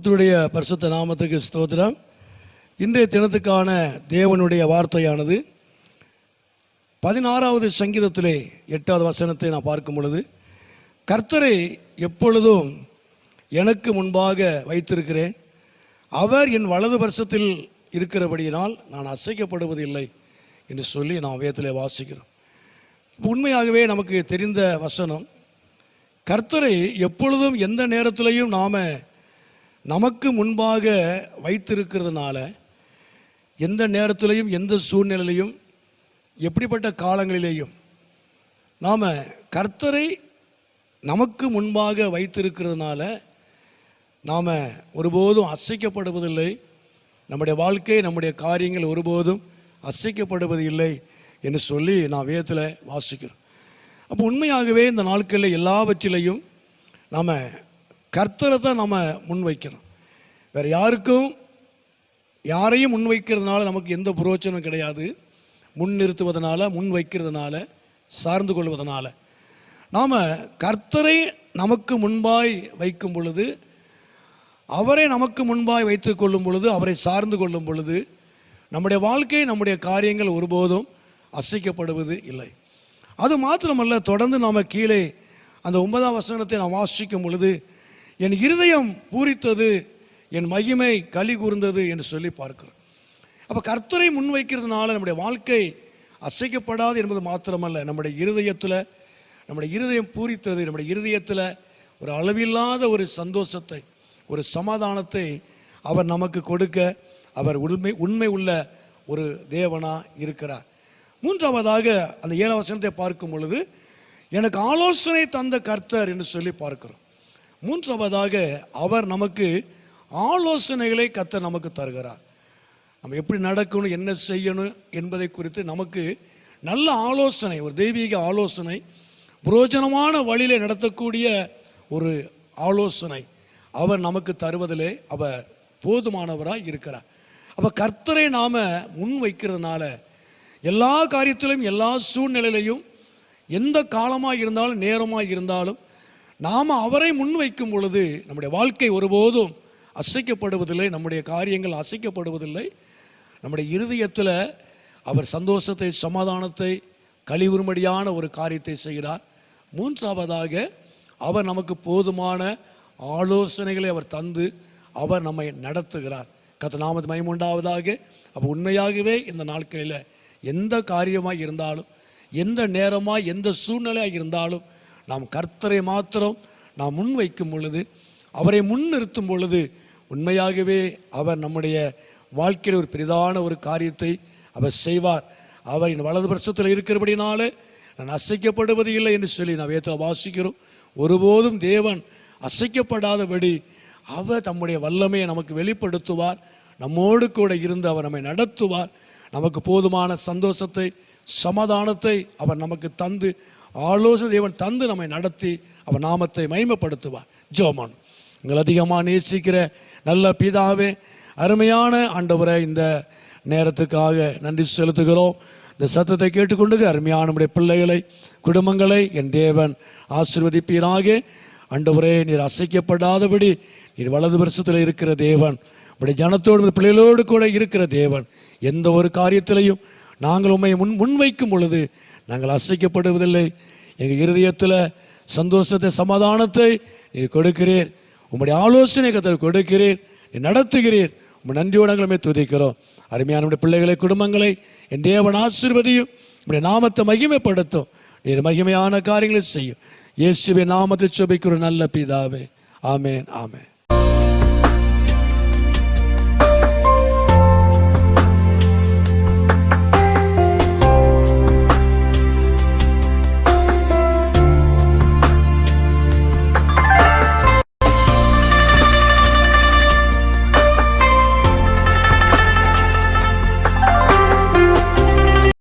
கர்த்தருடைய பரிசுத்த நாமத்துக்கு ஸ்தோத்திரம். இன்றைய தினத்துக்கான தேவனுடைய வார்த்தையானது 16வது சங்கீதத்திலே 8வது வசனத்தை நான் பார்க்கும் பொழுது, கர்த்தரை எப்பொழுதும் எனக்கு முன்பாக வைத்திருக்கிறேன், அவர் என் வலது பரிசத்தில் இருக்கிறபடியினால் நான் அசைக்கப்படுவதில்லை என்று சொல்லி நாம் வேதத்திலே வாசிக்கிறோம். உண்மையாகவே நமக்கு தெரிந்த வசனம், கர்த்தரை எப்பொழுதும் எந்த நேரத்திலையும் நாம் நமக்கு முன்பாக வைத்திருக்கிறதுனால எந்த நேரத்திலையும் எந்த சூழ்நிலையிலையும் எப்படிப்பட்ட காலங்களிலேயும் நாம் கர்த்தரை நமக்கு முன்பாக வைத்திருக்கிறதுனால நாம் ஒருபோதும் அசைக்கப்படுவதில்லை. நம்முடைய வாழ்க்கை, நம்முடைய காரியங்கள் ஒருபோதும் அசைக்கப்படுவது இல்லை என்று சொல்லி நான் வேதத்தில் வாசிக்கிறோம். அப்போ உண்மையாகவே இந்த நாட்களில் எல்லாவற்றிலையும் நாம் கர்த்தரை தான் நம்ம முன்வைக்கணும். வேறு யாரையும் முன்வைக்கிறதுனால நமக்கு எந்த புரோஜனம் கிடையாது. முன்னிறுத்துவதனால, முன்வைக்கிறதுனால, சார்ந்து கொள்வதனால நாம் கர்த்தரை நமக்கு முன்பாய் வைக்கும் பொழுது, அவரை நமக்கு முன்பாய் வைத்து கொள்ளும் பொழுது, அவரை சார்ந்து கொள்ளும் பொழுது நம்முடைய வாழ்க்கை, நம்முடைய காரியங்கள் ஒருபோதும் அசைக்கப்படுவது இல்லை. அது மாத்திரமல்ல, தொடர்ந்து நாம் கீழே அந்த 9வது வசனத்தை நாம் வாசிக்கும் பொழுது, என் இருதயம் பூரித்தது, என் மகிமை களி கூர்ந்தது என்று சொல்லி பார்க்கிறோம். அப்போ கர்த்தரை முன்வைக்கிறதுனால நம்முடைய வாழ்க்கை அசைக்கப்படாது என்பது மாத்திரமல்ல, நம்முடைய இருதயம் பூரித்தது, நம்முடைய இருதயத்தில் ஒரு அளவில்லாத ஒரு சந்தோஷத்தை, ஒரு சமாதானத்தை அவர் நமக்கு கொடுக்க அவர் உண்மை உள்ள ஒரு தேவனாக இருக்கிறார். 3வதாக அந்த 7வது வசனத்தை பார்க்கும் பொழுது, எனக்கு ஆலோசனை தந்த கர்த்தர் என்று சொல்லி பார்க்கிறோம். 3வதாக அவர் நமக்கு ஆலோசனைகளை கர்த்தர் நமக்கு தருகிறார். நம்ம எப்படி நடக்கணும், என்ன செய்யணும் என்பதை குறித்து நமக்கு நல்ல ஆலோசனை, ஒரு தெய்வீக ஆலோசனை, புரோஜனமான வழியிலே நடத்தக்கூடிய ஒரு ஆலோசனை அவர் நமக்கு தருவதிலே அவர் போதுமானவராக இருக்கிறார். அப்போ கர்த்தரை நாம் முன் வைக்கிறதுனால எல்லா காரியத்திலும், எல்லா சூழ்நிலையிலையும், எந்த காலமாக இருந்தாலும், நேரமாக இருந்தாலும் நாம் அவரை முன் வைக்கும் பொழுது நம்முடைய வாழ்க்கை ஒருபோதும் அசைக்கப்படுவதில்லை, நம்முடைய காரியங்கள் அசைக்கப்படுவதில்லை. நம்முடைய இருதயத்தில் அவர் சந்தோஷத்தை, சமாதானத்தை, களிவுறும்படியான ஒரு காரியத்தை செய்கிறார். 3வதாக அவர் நமக்கு போதுமான ஆலோசனைகளை அவர் தந்து அவர் நம்மை நடத்துகிறார். கர்த்தர் நாமத்துக்கு மகிமை உண்டாவதாக. அப்போ உண்மையாகவே இந்த நாட்களில் எந்த காரியமாக இருந்தாலும், எந்த நேரமாக, எந்த சூழ்நிலையாக இருந்தாலும் நாம் கர்த்தரை மாத்திரம் நாம் முன் வைக்கும் பொழுது, அவரை முன்னிறுத்தும் பொழுது உண்மையாகவே அவர் நம்முடைய வாழ்க்கையில் ஒரு பெரிதான ஒரு காரியத்தை அவர் செய்வார். அவரின் வலது பரிசத்தில் இருக்கிறபடினாலே நான் அசைக்கப்படுவது இல்லை என்று சொல்லி நான் வேதத்தில் வாசிக்கிறோம். ஒருபோதும் தேவன் அசைக்கப்படாதபடி அவர் தம்முடைய வல்லமையை நமக்கு வெளிப்படுத்துவார். நம்மோடு கூட இருந்து அவர் நம்மை நடத்துவார். நமக்கு போதுமான சந்தோஷத்தை, சமாதானத்தை அவர் நமக்கு தந்து, ஆலோசனை தேவன் தந்து நம்மை நடத்தி அவர் நாமத்தை மகிமைப்படுத்துவார். ஜெபம். எங்கள் அதிகமாக நேசிக்கிற நல்ல பிதாவே, அருமையான ஆண்டவரை, இந்த நேரத்துக்காக நன்றி செலுத்துகிறோம். இந்த சத்தத்தை கேட்டுக்கொண்டு அருமையான நம்முடைய பிள்ளைகளை, குடும்பங்களை என் தேவன் ஆசீர்வதிப்பீராக. ஆண்டவரே, நீர் அசைக்கப்படாதபடி நீர் வலது பரிசத்தில் இருக்கிற தேவன், நம்முடைய ஜனத்தோடு, பிள்ளைகளோடு கூட இருக்கிற தேவன். எந்த ஒரு காரியத்திலையும் நாங்கள் உண்மையை முன்வைக்கும் பொழுது நாங்கள் அசைக்கப்படுவதில்லை. எங்கள் இருதயத்தில் சந்தோஷத்தை, சமாதானத்தை நீர் கொடுக்கிறீர். உம்முடைய ஆலோசனை கர்த்தர் கொடுக்கிறீர், நீ நடத்துகிறீர். உங்கள் நன்றியோடு நாங்களுமே துதிக்கிறோம். அருமையான நம்முடைய பிள்ளைகளை, குடும்பங்களை என் தேவன் ஆசீர்வதியும், நம்முடைய நாமத்தை மகிமைப்படுத்தும். நீர் மகிமையான காரியங்களை செய்யும். இயேசுவின் நாமத்தை ஜெபிக்கிறோம் நல்ல பிதாவே. ஆமென், ஆமென்.